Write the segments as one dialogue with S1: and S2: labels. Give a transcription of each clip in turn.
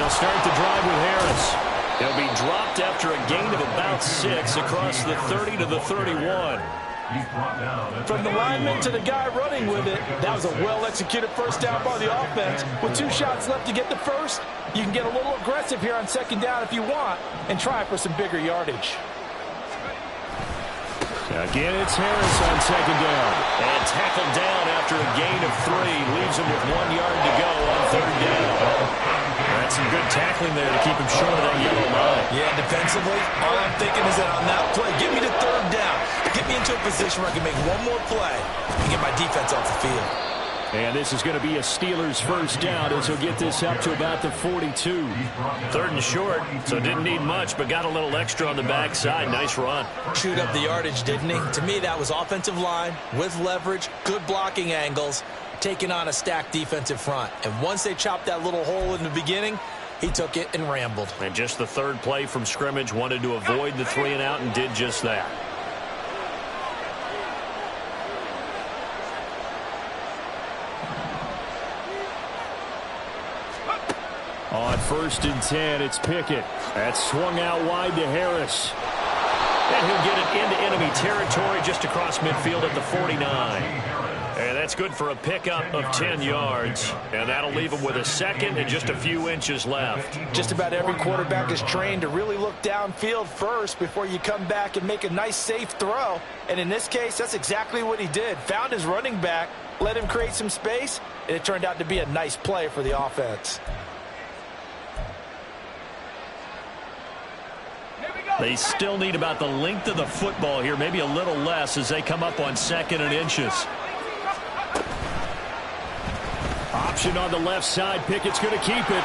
S1: They'll start the drive with Harris. He'll be dropped after a gain of about 6 across the 30 to the 31.
S2: From the lineman to the guy running with it, that was a well-executed first down by the offense. With 2 shots left to get the first, you can get a little aggressive here on second down if you want and try for some bigger yardage.
S1: Again, it's Harris on second down. And tackled down after a gain of 3. Leaves him with 1 yard to go on third down. That's some good tackling there to keep him short of that yellow line.
S2: Yeah, defensively, all I'm thinking is that on that play, get me to third down. Get me into a position where I can make one more play and get my defense off the field.
S1: And this is going to be a Steelers first down as he'll get this up to about the 42. Third and short, so didn't need much, but got a little extra on the backside. Nice run.
S2: Chewed up the yardage, didn't he? To me, that was offensive line with leverage, good blocking angles, taking on a stacked defensive front. And once they chopped that little hole in the beginning, he took it and rambled.
S1: And just the third play from scrimmage, wanted to avoid the 3 and out and did just that. On 1st and 10, it's Pickett. That's swung out wide to Harris. And he'll get it into enemy territory just across midfield at the 49. And that's good for a pickup of 10 yards. And that'll leave him with a second and just a few inches left.
S2: Just about every quarterback is trained to really look downfield first before you come back and make a nice, safe throw. And in this case, that's exactly what he did. Found his running back, let him create some space, and it turned out to be a nice play for the offense.
S1: They still need about the length of the football here, maybe a little less as they come up on 2nd and inches. Option on the left side. Pickett's going to keep it.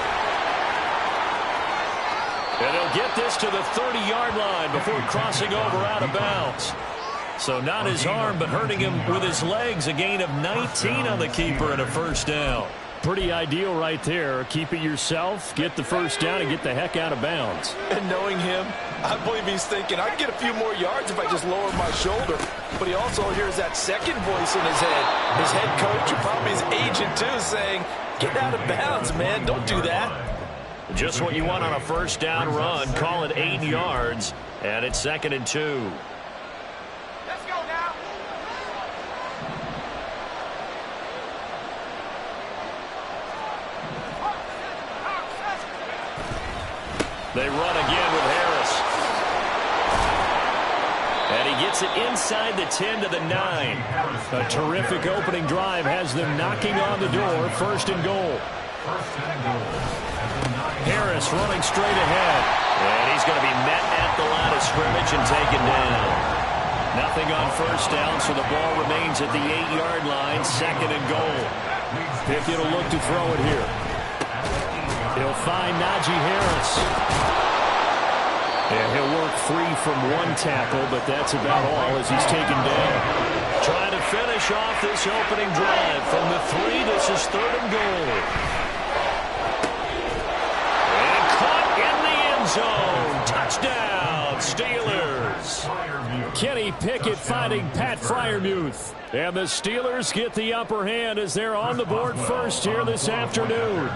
S1: And he'll get this to the 30-yard line before crossing over out of bounds. So not his arm, but hurting him with his legs. A gain of 19 on the keeper and a first down. Pretty ideal right there. Keep it yourself, get the first down, and get the heck out of bounds.
S2: And knowing him, I believe he's thinking, I can get a few more yards if I just lower my shoulder. But he also hears that second voice in his head. His head coach, and probably his agent too, saying, get out of bounds, man. Don't do that.
S1: Just what you want on a first down run. Call it 8 yards, and it's 2nd and 2. They run again with Harris. And he gets it inside the 10 to the 9. A terrific opening drive has them knocking on the door. 1st and goal. Harris running straight ahead. And he's going to be met at the line of scrimmage and taken down. Nothing on first down, so the ball remains at the 8-yard line. 2nd and goal. Pickett will look to throw it here. He'll find Najee Harris. And he'll work free from 1 tackle, but that's about all as he's taken down. Trying to finish off this opening drive from the 3. This is 3rd and goal. And caught in the end zone. Touchdown, Steelers. Kenny Pickett finding Pat Freiermuth. And the Steelers get the upper hand as they're on the board first here this afternoon.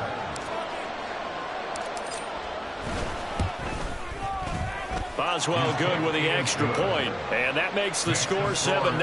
S1: Boswell good with the extra point, and that makes the score 7-0.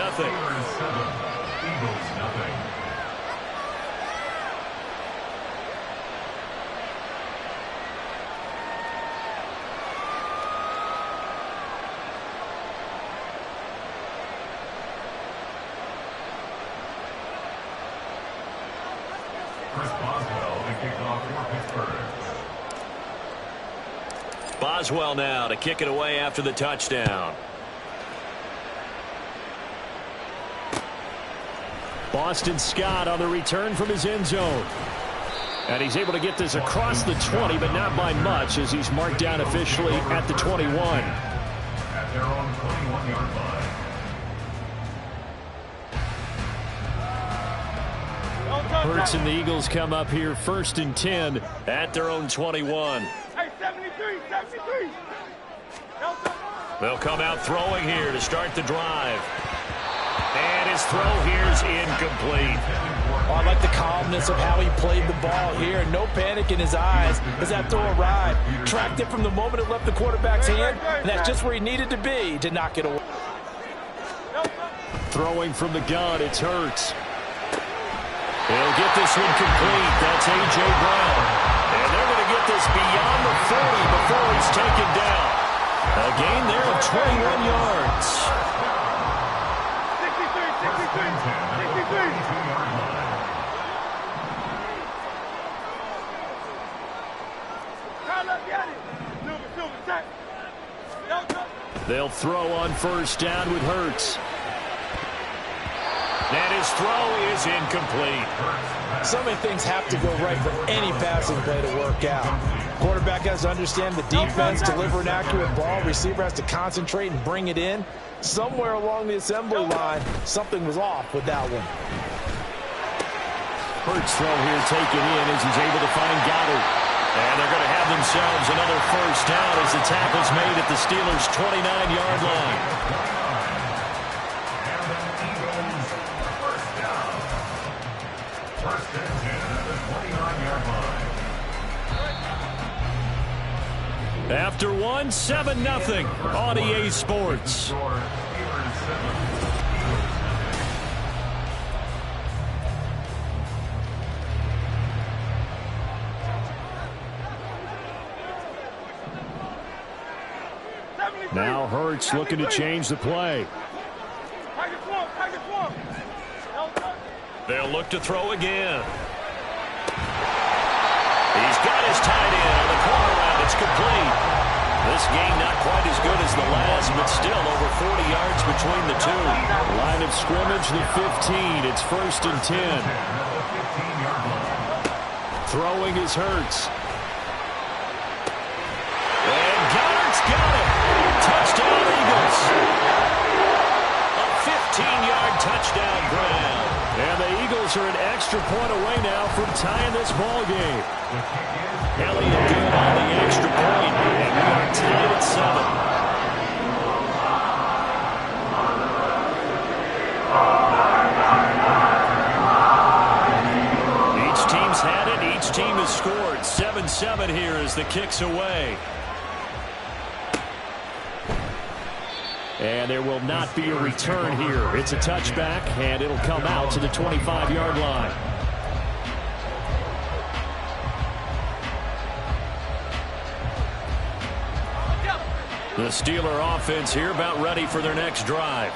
S1: Boswell now to kick it away after the touchdown. Boston Scott on the return from his end zone. And he's able to get this across the 20, but not by much as he's marked down officially at the 21. At their own 21-yard line. Hurts and the Eagles come up here 1st and 10 at their own 21.
S3: Hey, 73.
S1: They'll come out throwing here to start the drive. And his throw here's incomplete.
S2: Oh, I like the calmness of how he played the ball here. No panic in his eyes as that throw arrived. Tracked it from the moment it left the quarterback's hand, and that's just where he needed to be to knock it away.
S1: Throwing from the gun, it's Hurts. He'll get this one complete. That's A.J. Brown. And they're going to get this beyond the 40 before he's taken down. A gain there of 21 yards. 63. They'll throw on first down with Hurts. And his throw is incomplete.
S2: So many things have to go right for any passing play to work out. Quarterback has to understand the defense, deliver an accurate ball. Receiver has to concentrate and bring it in. Somewhere along the assembly line, something was off with that one.
S1: Hurts throw here taken in as he's able to find Goddard. And they're going to have themselves another first down as the tackle's made at the Steelers' 29-yard line. After one, 7-0 on EA Sports. Now Hurts looking to change the play. They'll look to throw again. He's got his tight end on the corner route. It's complete. This game not quite as good as the last, but still over 40 yards between the two. Line of scrimmage, the 15. It's 1st and 10. Throwing is Hurts. And Goddard's got it. Touchdown, Eagles. A 15-yard touchdown grab. And the Eagles are an extra point away now from tying this ball game. Elliott good on the extra point, and we are tied at 7. Each team's had it. Each team has scored. 7-7 here as the kick's away. And there will not be a return here. It's a touchback, and it'll come out to the 25-yard line. The Steeler offense here about ready for their next drive.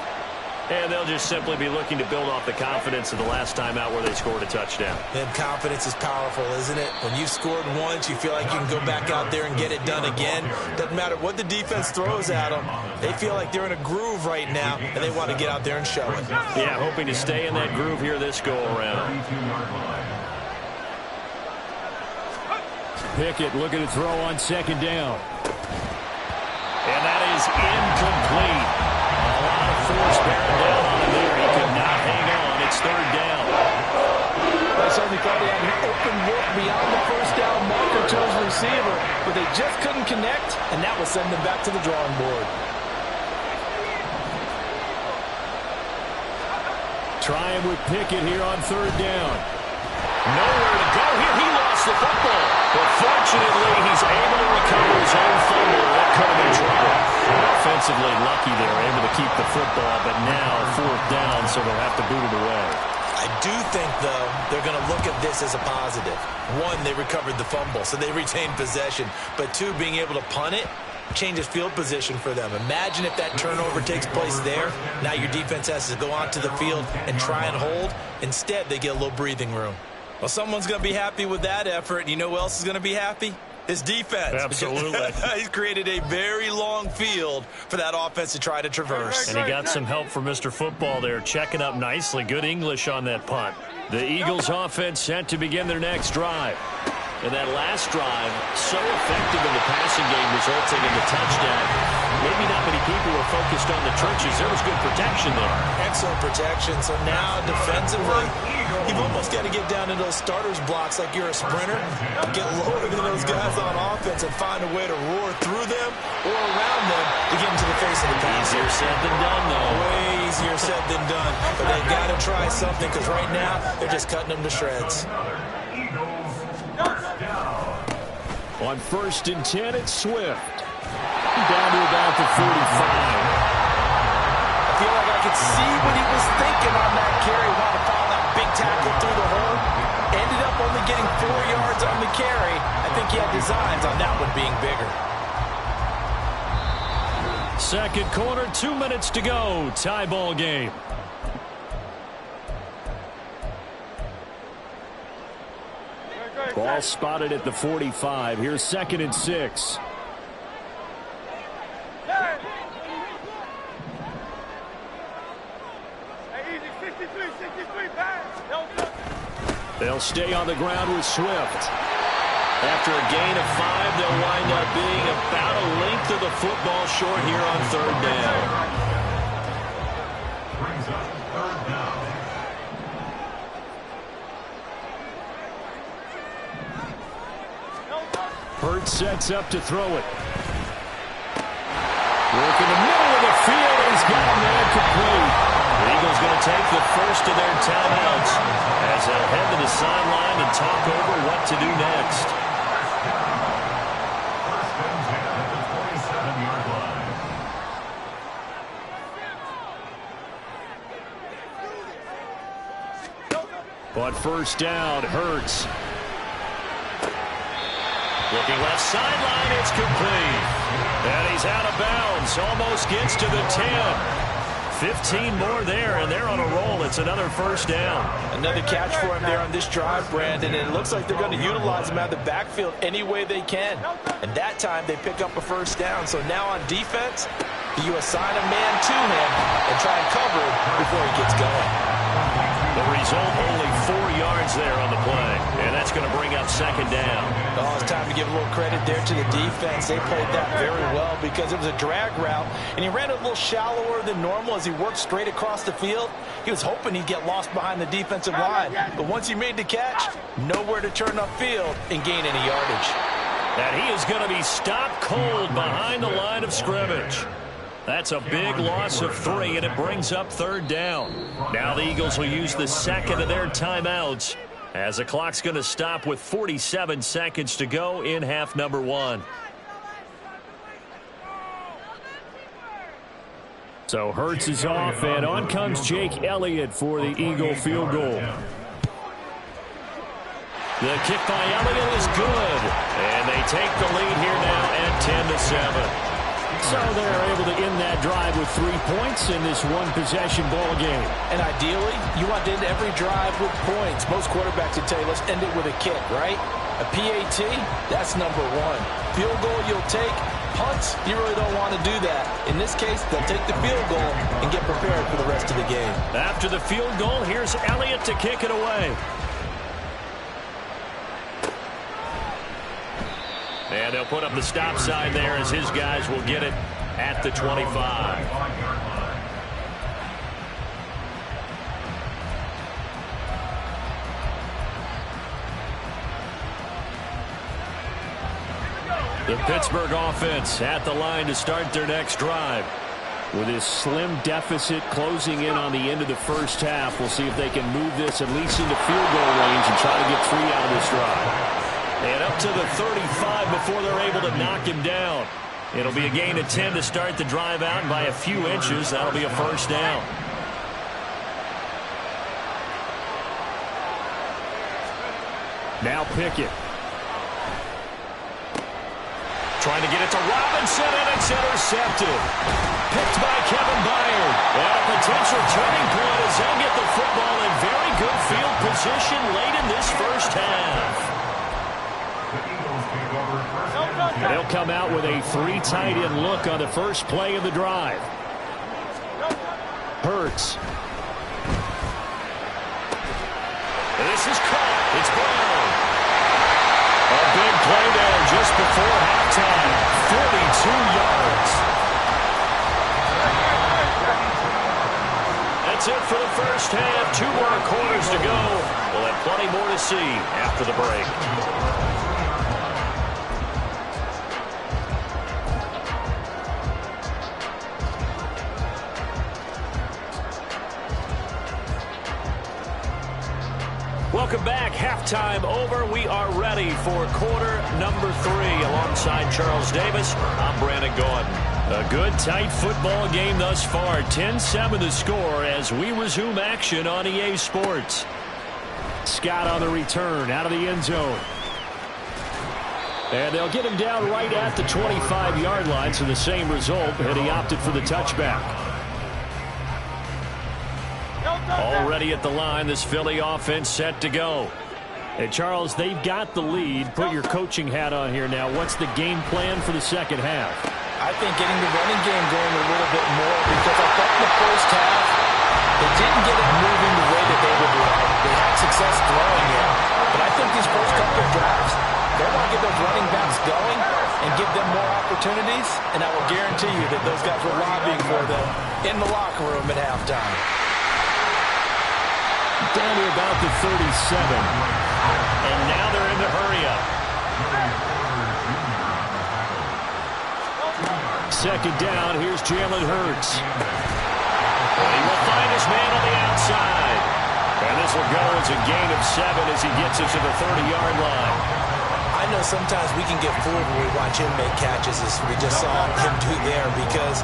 S1: And they'll just simply be looking to build off the confidence of the last time out where they scored a touchdown.
S2: And confidence is powerful, isn't it? When you've scored once, you feel like you can go back out there and get it done again. Doesn't matter what the defense throws at them. They feel like they're in a groove right now, and they want to get out there and show it.
S1: Yeah, hoping to stay in that groove here this go-around. Pickett looking to throw on second down. And that is incomplete. A lot of force bearing down on him there. He could not hang on. It's 3rd down.
S2: They certainly thought they had an open look beyond the first down marker to his receiver, but they just couldn't connect, and that will send them back to the drawing board.
S1: Trying with Pickett here on 3rd down. Nowhere to go here. He lost the football. But fortunately, he's able to recover his own fumble. That could have been trouble. Offensively lucky they were able to keep the football, but now 4th down, so they'll have to boot it away.
S2: I do think, though, they're going to look at this as a positive. One, they recovered the fumble, so they retained possession. But two, being able to punt it changes field position for them. Imagine if that turnover takes place there. Now your defense has to go onto the field and try and hold. Instead, they get a little breathing room. Well, someone's going to be happy with that effort. And you know who else is going to be happy? His defense.
S1: Absolutely.
S2: He's created a very long field for that offense to try to traverse.
S1: And he got some help from Mr. Football there, checking up nicely. Good English on that punt. The Eagles offense set to begin their next drive. And that last drive, so effective in the passing game, resulting in the touchdown. maybe not many people were focused on the trenches. There was good protection there.
S2: Excellent protection. So now defensively, you've almost got to get down into those starters blocks like you're a sprinter. Get lower than those guys on offense and find a way to roar through them or around them to get into the face of the pass.
S1: Easier said than done, though.
S2: Way easier said than done. But they've got to try something because right now they're just cutting them to shreds.
S1: On 1st and 10, it's Swift. Down to about the 45.
S2: I feel like I could see what he was thinking on that carry. Wanted to follow that big tackle through the hole. Ended up only getting 4 yards on the carry. I think he had designs on that one being bigger.
S1: Second quarter, 2 minutes to go. Tie ball game. Ball spotted at the 45. Here's 2nd and 6. They'll stay on the ground with Swift. After a gain of 5, they'll wind up being about a length of the football short here on 3rd down. Hurts sets up to throw it. Work in the middle of the field. He's got a man complete. The Eagles going to take the first of their timeouts as they'll head to the sideline and talk over what to do next. But 1st down, Hurts. Looking left sideline, it's complete. And he's out of bounds, almost gets to the 10. 15 more there, and they're on a roll. It's another 1st down.
S2: Another catch for him there on this drive, Brandon, and it looks like they're going to utilize him out of the backfield any way they can. And that time, they pick up a 1st down. So now on defense, you assign a man to him and try and cover it before he gets going.
S1: The result, only 4 yards there on the play, and that's going to bring up 2nd down.
S2: Oh, it's time to give a little credit there to the defense. They played that very well because it was a drag route, and he ran a little shallower than normal as he worked straight across the field. He was hoping he'd get lost behind the defensive line, but once he made the catch, nowhere to turn upfield and gain any yardage.
S1: And he is going to be stopped cold behind the line of scrimmage. That's a big loss of 3, and it brings up 3rd down. Now the Eagles will use the 2nd of their timeouts as the clock's going to stop with 47 seconds to go in half number 1. So Hurts is off, and on comes Jake Elliott for the Eagle field goal. The kick by Elliott is good, and they take the lead here now at 10-7. So they're able to end that drive with 3 points in this one-possession ball game.
S2: And ideally, you want to end every drive with points. Most quarterbacks would tell you, let's end it with a kick, right? A PAT, that's number 1. Field goal you'll take. Punts, you really don't want to do that. In this case, they'll take the field goal and get prepared for the rest of the game.
S1: After the field goal, here's Elliott to kick it away. And they'll put up the stop sign there as his guys will get it at the 25. The Pittsburgh offense at the line to start their next drive. With this slim deficit closing in on the end of the first half, we'll see if they can move this at least into field goal range and try to get 3 out of this drive. And up to the 35 before they're able to knock him down. It'll be a gain of 10 to start the drive out, and by a few inches, that'll be a 1st down. Now Pickett. Trying to get it to Robinson, and it's intercepted. Picked by Kevin Byard. And a potential turning point as they'll get the football in very good field position late in this first half. They'll come out with a 3 tight end look on the first play of the drive. Hurts. This is caught. It's Brown. A big play there just before halftime. 42 yards. that's it for the first half. 2 more quarters to go. We'll have plenty more to see after the break. Welcome back. Halftime over. We are ready for quarter number 3. Alongside Charles Davis, I'm Brandon Gordon. A good, tight football game thus far. 10-7 the score as we resume action on EA Sports. Scott on the return out of the end zone. And they'll get him down right at the 25-yard line, so the same result, and he opted for the touchback. Already at the line, this Philly offense set to go. And Charles, they've got the lead. Put your coaching hat on here now. What's the game plan for the second half?
S2: I think getting the running game going a little bit more, because I thought in the first half they didn't get it moving the way that they would like. They had success throwing it, but I think these first couple of drives, they want to get those running backs going and give them more opportunities, and I will guarantee you that those guys were lobbying for them in the locker room at halftime.
S1: Down to about the 37. And now they're in the hurry-up. Second down, here's Jalen Hurts. He will find his man on the outside. And this will go as a gain of 7 as he gets it to the 30-yard line.
S2: I know sometimes we can get fooled when we watch him make catches, as we just saw him do there, because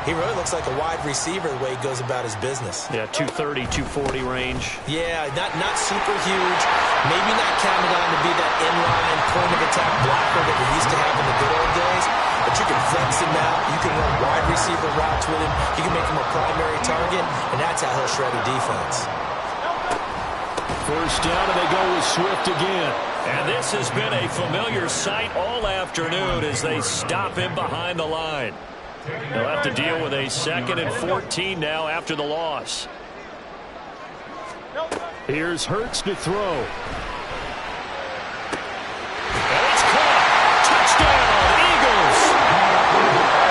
S2: he really looks like a wide receiver the way he goes about his business.
S1: Yeah, 230, 240 range.
S2: Yeah, not super huge. Maybe not counted on to be that inline point-of-attack blocker that we used to have in the good old days. But you can flex him out. You can run wide receiver routes with him. You can make him a primary target, and that's how he'll shred a defense.
S1: First down, and they go with Swift again. And this has been a familiar sight all afternoon as they stop him behind the line. They'll have to deal with a 2nd and 14 now after the loss. Here's Hurts to throw. And it's caught. Touchdown, Eagles.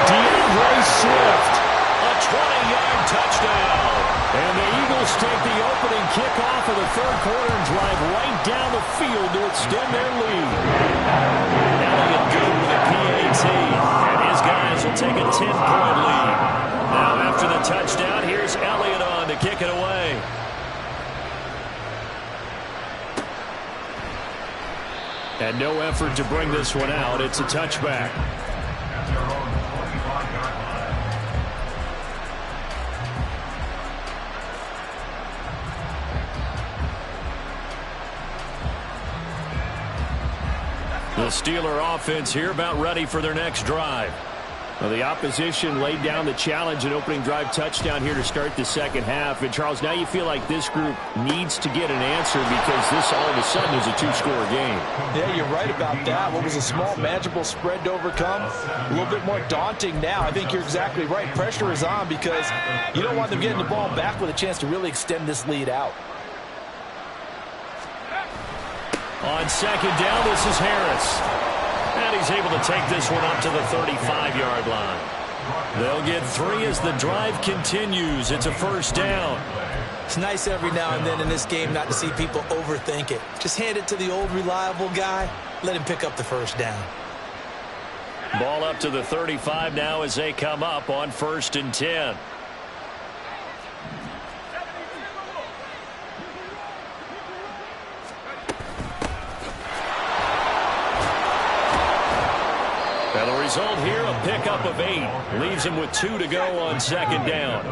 S1: DeAndre Swift. A 20-yard touchdown. And the Eagles take the opening kickoff of the third quarter and drive right down the field to extend their lead. Elliott good with a PAT. And his guys will take a 10-point lead. Now after the touchdown, here's Elliott on to kick it away. And no effort to bring this one out. It's a touchback. The Steeler offense here about ready for their next drive. Well, the opposition laid down the challenge and opening drive touchdown here to start the second half. And, Charles, now you feel like this group needs to get an answer because this all of a sudden is a 2-score game.
S2: Yeah, you're right about that. What was a small, manageable spread to overcome, a little bit more daunting now. I think you're exactly right. Pressure is on because you don't want them getting the ball back with a chance to really extend this lead out.
S1: On second down, this is Harris. And he's able to take this one up to the 35-yard line. They'll get 3 as the drive continues. It's a first down.
S2: It's nice every now and then in this game not to see people overthink it. Just hand it to the old reliable guy. Let him pick up the first down.
S1: Ball up to the 35 now as they come up on 1st and 10. And the result here, a pickup of 8. Leaves him with 2 to go on second down.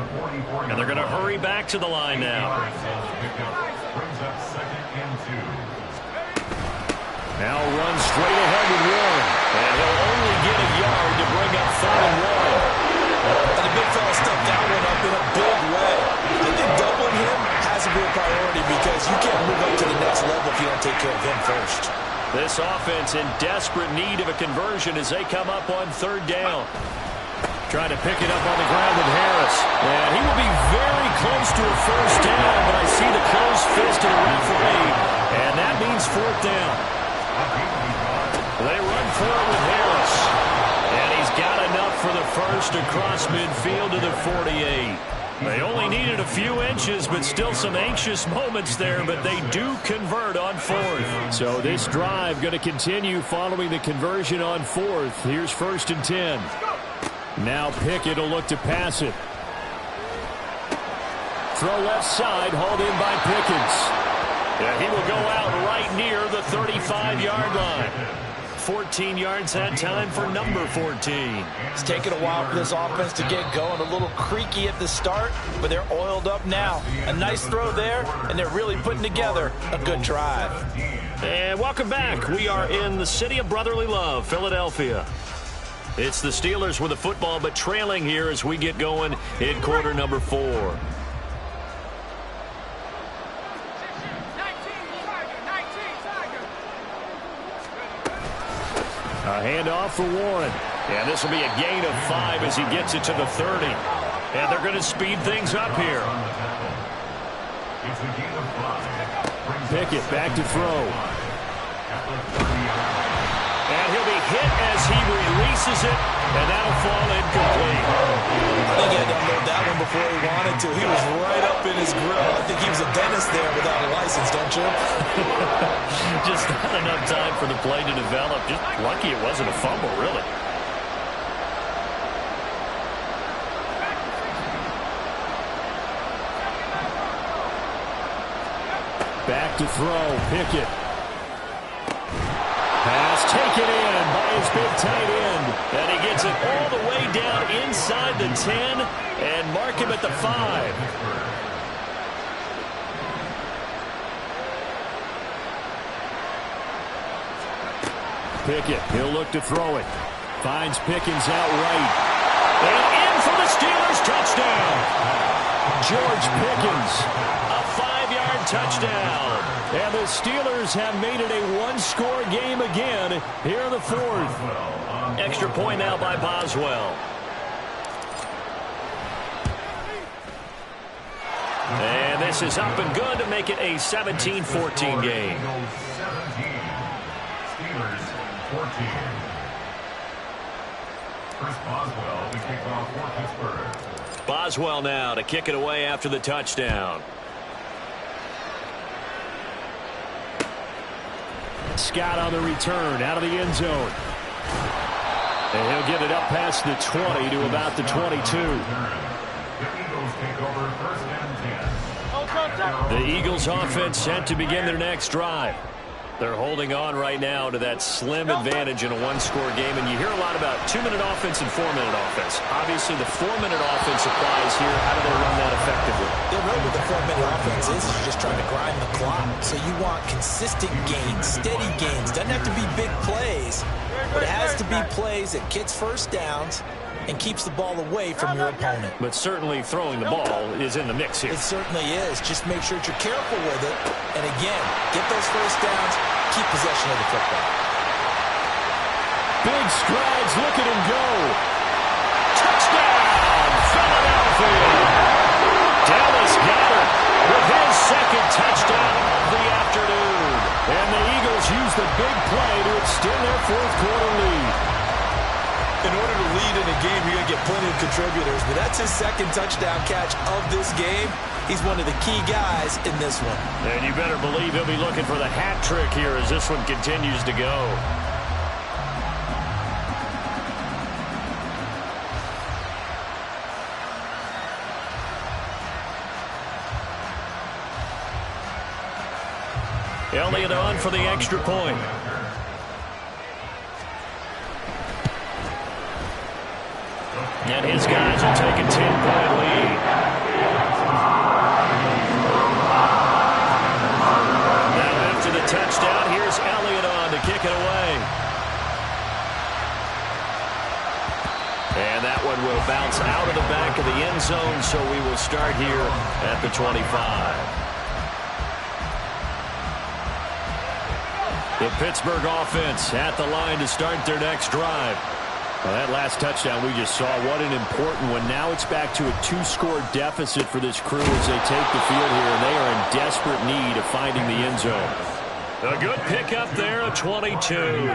S1: And they're going to hurry back to the line now. Now runs straight ahead with Warren. And he'll only get a yard to bring up 3rd and 1.
S2: And the big fella stepped that one up in a big way. I think doubling him has to be a priority because you can't move up to the next level if you don't take care of him first.
S1: This offense in desperate need of a conversion as they come up on 3rd down. Trying to pick it up on the ground with Harris. And he will be very close to a first down, but I see the closed fist of the referee, and that means 4th down. They run forward with Harris. And he's got enough for the first across midfield to the 48. They only needed a few inches, but still some anxious moments there, but they do convert on fourth. So this drive going to continue following the conversion on fourth. Here's 1st and 10. Now Pickett will look to pass it. Throw left side, hauled in by Pickens. Yeah, he will go out right near the 35-yard line. 14 yards that time for number 14.
S2: It's taken a while for this offense to get going. A little creaky at the start, but they're oiled up now. A nice throw there, and they're really putting together a good drive.
S1: And welcome back. We are in the city of brotherly love, Philadelphia. It's the Steelers with the football, but trailing here as we get going in quarter number 4. A handoff for Warren. And this will be a gain of 5 as he gets it to the 30. And they're going to speed things up here. Pickett back to throw. And he'll be hit as he releases it. And that'll fall incomplete.
S2: I think he had to unload that one before he wanted to. He was right up in his grill. I think he was a dentist there without a license, don't you?
S1: Just not enough time for the play to develop. Just lucky it wasn't a fumble, really. Back to throw. Pickett. Pass taken in by his big tight end. And he gets it all the way down inside the 10 and mark him at the 5. Pickett, he'll look to throw it. Finds Pickens out right. And in for the Steelers touchdown. George Pickens, a 5-yard touchdown. And the Steelers have made it a one-score game again here in the 4th. Extra point now by Boswell. And this is up and good to make it a 17-14 game.
S3: 17, Steelers 14. Chris Boswell, the kickoff for Pittsburgh.
S1: Boswell now to kick it away after the touchdown. Scott on the return out of the end zone. And he'll get it up past the 20 to about the 22. The Eagles offense set to begin their next drive. They're holding on right now to that slim advantage in a one-score game. And you hear a lot about 2-minute offense and 4-minute offense. Obviously, the 4-minute offense applies here. How do they run that effectively?
S2: Yeah, really what the 4-minute offense is you're just trying to grind the clock. So you want consistent gains, steady gains. Doesn't have to be big plays, but it has to be plays that gets first downs and keeps the ball away from your opponent.
S1: But certainly throwing the ball is in the mix here.
S2: It certainly is. Just make sure that you're careful with it. And again, get those first downs, keep possession of the football.
S1: Big strides, look at him go. Touchdown, Philadelphia. Dallas Goedert with his second touchdown of the afternoon. And the Eagles use the big play to extend their fourth-quarter lead.
S2: In order to lead in a game, you're going to get plenty of contributors, but that's his second touchdown catch of this game. He's one of the key guys in this one.
S1: And you better believe he'll be looking for the hat trick here as this one continues to go. Elliott on for the extra point. And his guys will take a 10-point lead. Now after the touchdown, here's Elliott on to kick it away. And that one will bounce out of the back of the end zone, so we will start here at the 25. The Pittsburgh offense at the line to start their next drive. Well, that last touchdown we just saw, what an important one. Now it's back to a 2-score deficit for this crew as they take the field here, and they are in desperate need of finding the end zone. A good pickup there, a 22.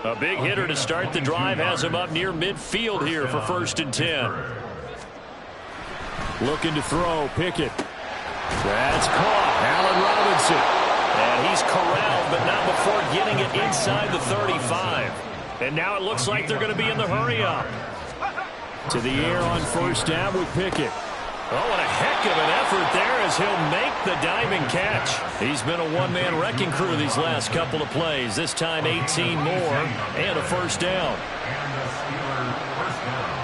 S1: A big hitter to start the drive has him up near midfield here for 1st and 10. Looking to throw. Pickett. That's caught. Allen Robinson. And he's corralled, but not before getting it inside the 35. And now it looks like they're going to be in the hurry-up. To the air on first down with Pickett. Oh, what a heck of an effort there as he'll make the diving catch. He's been a one-man wrecking crew these last couple of plays. This time 18 more and a first down.
S3: And the Steelers' first down.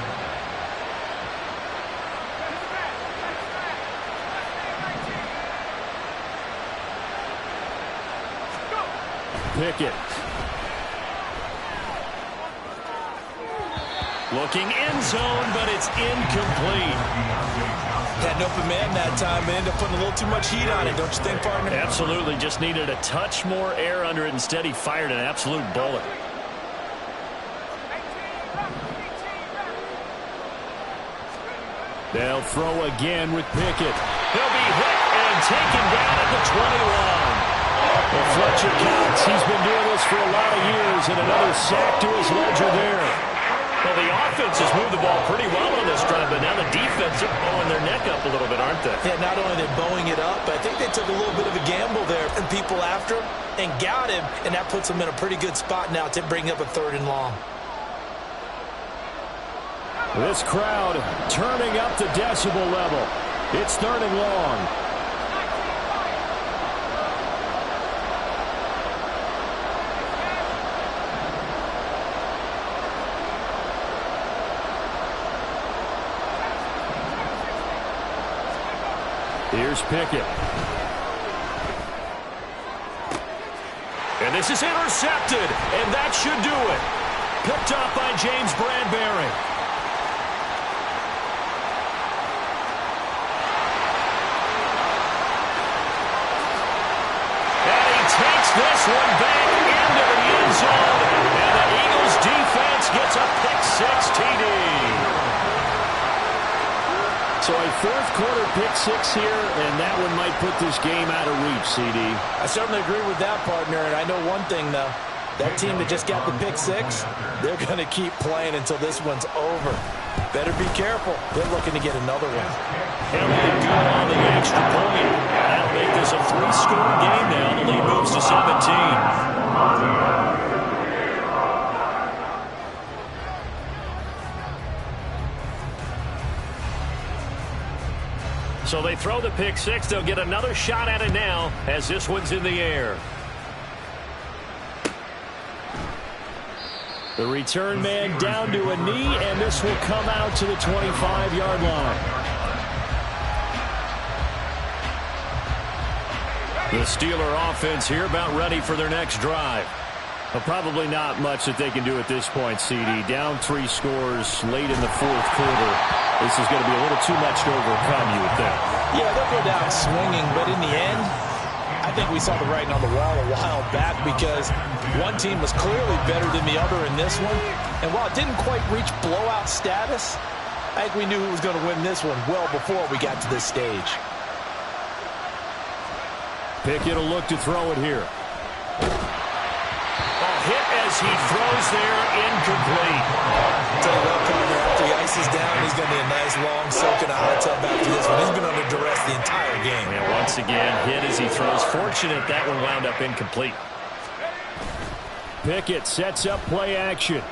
S1: Pickett. Looking end zone, but it's incomplete.
S2: Had an open man that time and ended up putting a little too much heat on it, don't you think, partner?
S1: Absolutely. Just needed a touch more air under it. Instead, he fired an absolute bullet. They'll throw again with Pickett. He'll be hit and taken down at the 21. Well, Fletcher counts. He's been doing this for a lot of years, and another sack to his ledger there. Well, the offense has moved the ball pretty well on this drive, but now the defense are bowing their neck up a little bit, aren't they?
S2: Yeah, not only they're bowing it up, but I think they took a little bit of a gamble there, and people after him and got him, and that puts them in a pretty good spot now to bring up a 3rd and long.
S1: This crowd turning up the decibel level. It's 3rd and long. Here's Pickett. And this is intercepted, and that should do it. Picked up by James Bradbury. And he takes this one back into the end zone, and the Eagles defense gets a pick-6 TD. So a 4th quarter pick-6 here, and that one might put this game out of reach, CD.
S2: I certainly agree with that, partner, and I know one thing, though. That team that just got the pick-6, they're going to keep playing until this one's over. Better be careful. They're looking to get another one.
S1: And they're good on the extra point. That'll make this a 3-score game now. The lead moves to 17. So they throw the pick-6. They'll get another shot at it now as this one's in the air. The return man down to a knee, and this will come out to the 25-yard line. The Steeler offense here about ready for their next drive. Well, probably not much that they can do at this point, CD. Down 3 scores late in the 4th quarter. This is going to be a little too much to overcome, you would think.
S2: Yeah, they'll go down swinging, but in the end, I think we saw the writing on the wall a while back because one team was clearly better than the other in this one. And while it didn't quite reach blowout status, I think we knew who was going to win this one well before we got to this stage.
S1: Pickett will look to throw it here. A hit as he throws there, incomplete.
S2: Tell you what, partner, after the ice is down, he's going to be a nice long soak in a hot tub after this one. He's been under duress the entire game.
S1: And once again, hit as he throws. Fortunate that one wound up incomplete. Pickett sets up play action.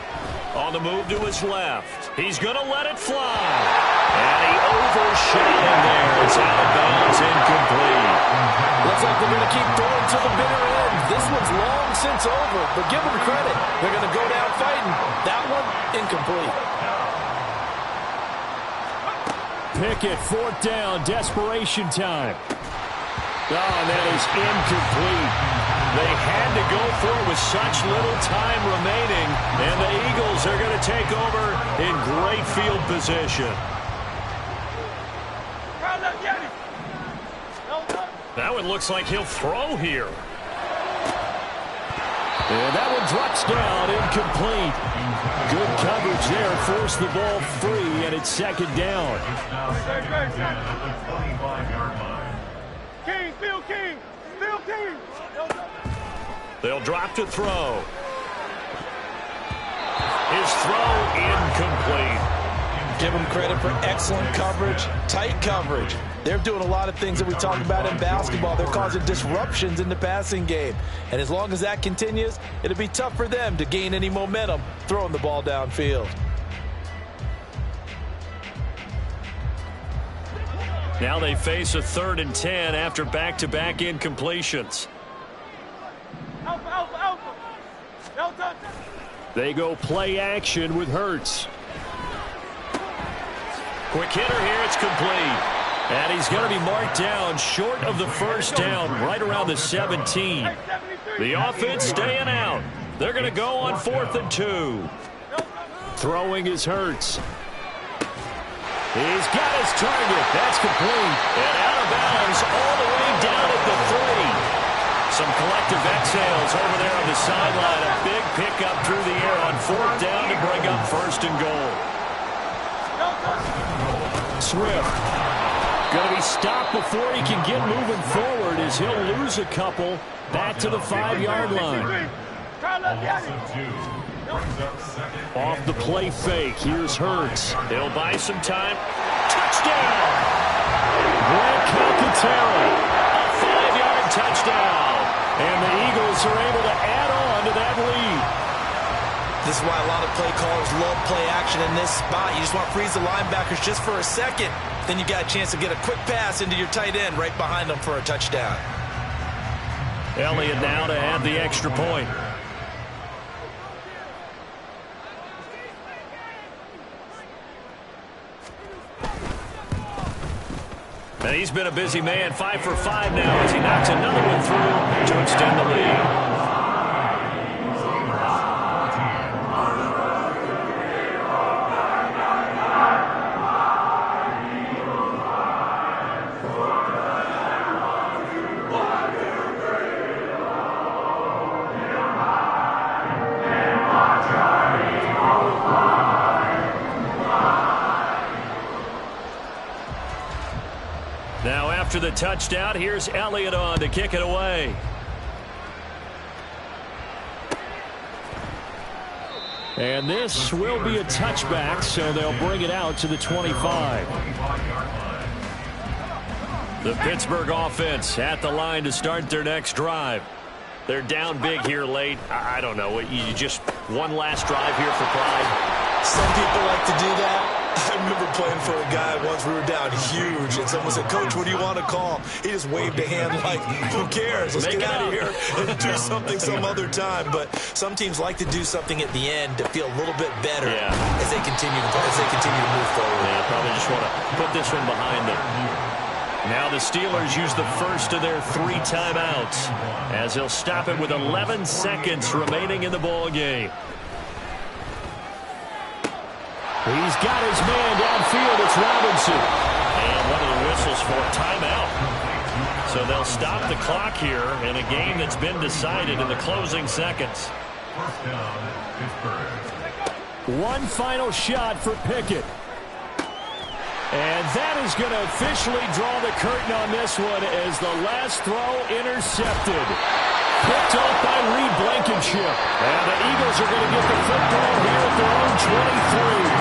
S1: On the move to his left. He's going to let it fly. And he overshot him there. It's out of bounds, incomplete.
S2: Looks like they're going to keep throwing to the bitter end. This one's long since over, but give them credit. They're going to go down fighting. That one, incomplete.
S1: Pickett, 4th down, desperation time. Oh, and that is incomplete. They had to go for it with such little time remaining, and the Eagles are going to take over in great field position. That one looks like he'll throw here. And that one drops down, incomplete. Good coverage there, forced the ball free, and it's 2nd down.
S3: King, Phil King, Phil King.
S1: They'll drop to throw. His throw incomplete.
S2: Give them credit for excellent coverage, tight coverage. They're doing a lot of things that we talk about in basketball. They're causing disruptions in the passing game. And as long as that continues, it'll be tough for them to gain any momentum throwing the ball downfield.
S1: Now they face a 3rd and 10 after back-to-back incompletions. They go play action with Hurts. Quick hitter here, it's complete. And he's going to be marked down short of the first down, right around the 17. The offense staying out. They're going to go on 4th and 2. Throwing is Hurts. He's got his target. That's complete. And out of bounds all the way down at the 3. Some collective exhales over there on the sideline. A big pickup through the air on 4th down to bring up 1st and goal. Swift going to be stopped before he can get moving forward as he'll lose a couple back to the 5-yard line. Off the play fake, here's Hurts. They'll buy some time. Touchdown! Grant Calcaterra, a 5-yard touchdown. And the Eagles are able to add on to that lead.
S2: This is why a lot of play callers love play action in this spot. You just want to freeze the linebackers just for a second. Then you got a chance to get a quick pass into your tight end right behind them for a touchdown.
S1: Elliott now to add the extra point. And he's been a busy man, 5 for 5 now as he knocks another one through to extend the lead. Now after the touchdown, here's Elliott on to kick it away. And this will be a touchback, so they'll bring it out to the 25. The Pittsburgh offense at the line to start their next drive. They're down big here late. I don't know. You just one last drive here for pride.
S2: Some people like to do that. I remember playing for a guy once. We were down huge, and someone said, "Coach, what do you want to call?" He just waved a hand like, "Who cares? Let's get out of here and do something some other time." But some teams like to do something at the end to feel a little bit better as they continue to move forward.
S1: They probably just want to put this one behind them. Now the Steelers use the first of their 3 timeouts as they'll stop it with 11 seconds remaining in the ball game. He's got his man downfield. It's Robinson. And one of the whistles for a timeout. So they'll stop the clock here in a game that's been decided in the closing seconds.
S3: First down, Pittsburgh.
S1: One final shot for Pickett. And that is going to officially draw the curtain on this one as the last throw intercepted. Picked off by Reed Blankenship. And the Eagles are going to get the football here at their own 23.